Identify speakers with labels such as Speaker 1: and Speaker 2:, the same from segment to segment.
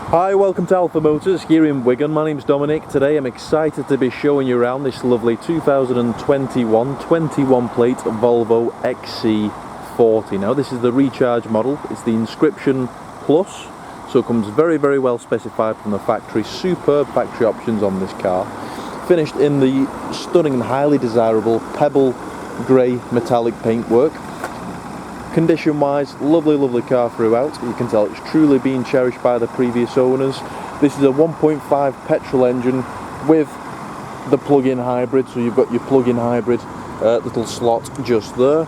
Speaker 1: Hi, welcome to Alpha Motors here in Wigan. My name's Dominic. Today I'm excited to be showing you around this lovely 2021 21 plate Volvo XC40. Now this is the recharge model, it's the Inscription Plus, so it comes very well specified from the factory. Superb factory options on this car. Finished in the stunning and highly desirable Pebble Grey Metallic paintwork. Condition wise, lovely car throughout. You can tell it's truly been cherished by the previous owners. This is a 1.5 petrol engine with the plug-in hybrid, so you've got your plug-in hybrid little slot just there.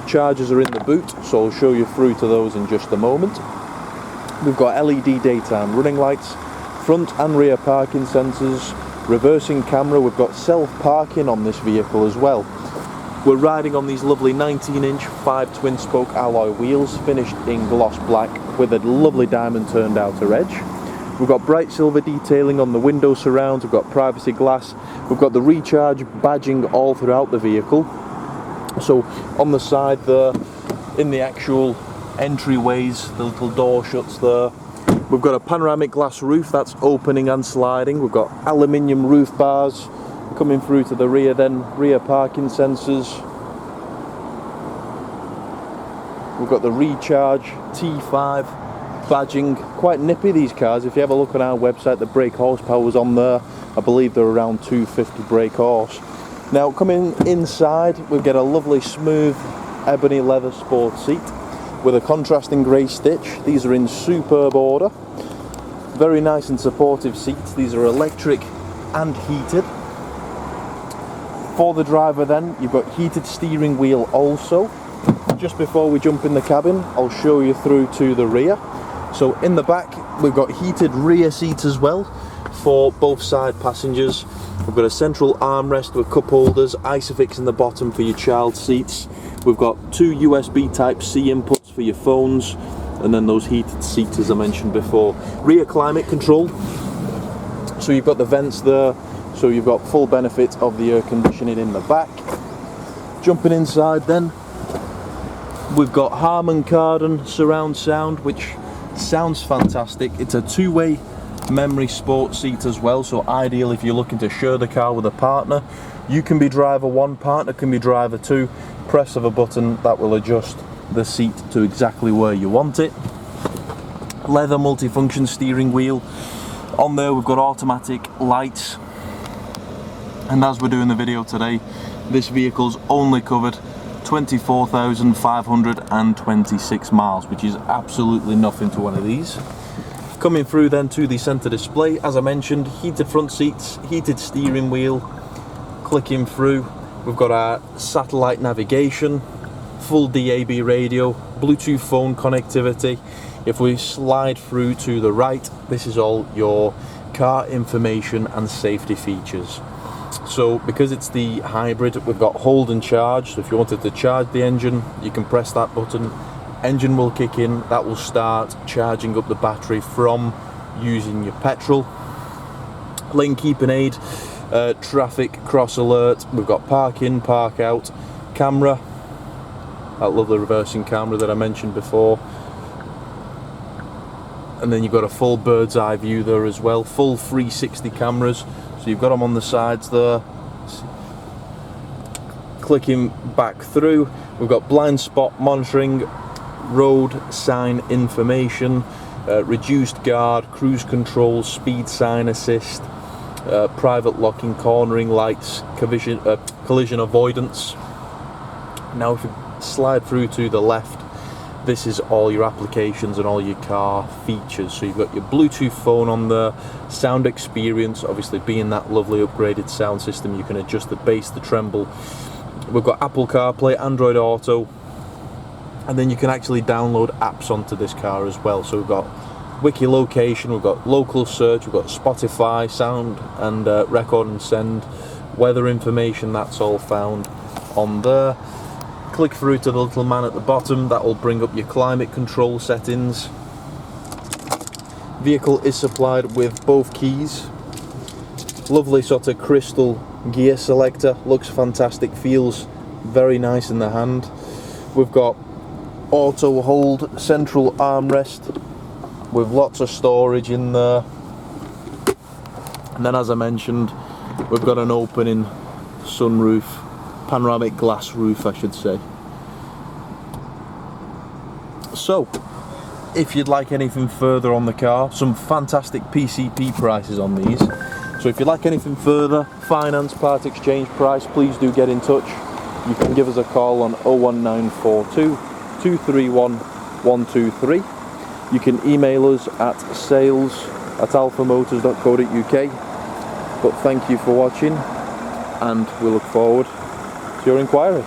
Speaker 1: Chargers are in the boot, so I'll show you through to those in just a moment. We've got LED daytime running lights, front and rear parking sensors, reversing camera. We've got self-parking on this vehicle as well. We're riding on these lovely 19-inch 5 twin-spoke alloy wheels, finished in gloss black with a lovely diamond turned outer edge. We've got bright silver detailing on the window surrounds, we've got privacy glass, we've got the recharge badging all throughout the vehicle. So on the side there, in the actual entryways, the little door shuts there. We've got a panoramic glass roof that's opening and sliding. We've got aluminium roof bars coming through to the rear, then rear parking sensors. We've got the recharge T5 badging. Quite nippy, these cars. If you have a look on our website, the brake horsepower was on there. I believe they're around 250 brake horse. Now coming inside, we get a lovely smooth ebony leather sport seat with a contrasting grey stitch. These are in superb order. Very nice and supportive seats. These are electric and heated. For the driver then, you've got heated steering wheel also. Just before we jump in the cabin, I'll show you through to the rear. So in the back, we've got heated rear seats as well for both side passengers. We've got a central armrest with cup holders, Isofix in the bottom for your child seats. We've got 2 USB Type-C inputs for your phones, and then those heated seats as I mentioned before. Rear climate control, so you've got the vents there, so you've got full benefit of the air conditioning in the back. Jumping inside then, we've got Harman Kardon surround sound, which sounds fantastic. It's a two-way memory sport seat as well, so ideal if you're looking to share the car with a partner. You can be driver 1, partner can be driver 2. Press of a button that will adjust the seat to exactly where you want it. Leather multifunction steering wheel. On there we've got automatic lights. And as we're doing the video today, this vehicle's only covered 24,526 miles, which is absolutely nothing to one of these. Coming through then to the centre display, as I mentioned, heated front seats, heated steering wheel. Clicking through, we've got our satellite navigation, full DAB radio, Bluetooth phone connectivity. If we slide through to the right, this is all your car information and safety features. So because it's the hybrid, we've got hold and charge, so if you wanted to charge the engine, you can press that button, engine will kick in, that will start charging up the battery from using your petrol. Lane keeping aid, traffic cross alert, we've got park in, park out, camera, that lovely reversing camera that I mentioned before, and then you've got a full bird's eye view there as well, full 360 cameras. So you've got them on the sides there. Clicking back through, we've got blind spot monitoring, road sign information, reduced guard, cruise control, speed sign assist, private locking, cornering lights, collision avoidance. Now if you slide through to the left, this is all your applications and all your car features. So you've got your Bluetooth phone on there, sound experience, obviously being that lovely upgraded sound system, you can adjust the bass, the treble. We've got Apple CarPlay, Android Auto, and then you can actually download apps onto this car as well. So we've got wiki location, we've got local search, we've got Spotify, sound and record and send, weather information, that's all found on there. Click through to the little man at the bottom, that will bring up your climate control settings. Vehicle is supplied with both keys. Lovely sort of crystal gear selector, looks fantastic, feels very nice in the hand. We've got auto hold central armrest with lots of storage in there. And then, as I mentioned, we've got an opening sunroof, panoramic glass roof I should say. So if you'd like anything further on the car, some fantastic PCP prices on these. So if you'd like anything further, finance, part exchange price, please do get in touch. You can give us a call on 01942 231 123. You can email us at sales@alphamotors.co.uk. But thank you for watching, and we look forward to your inquiry.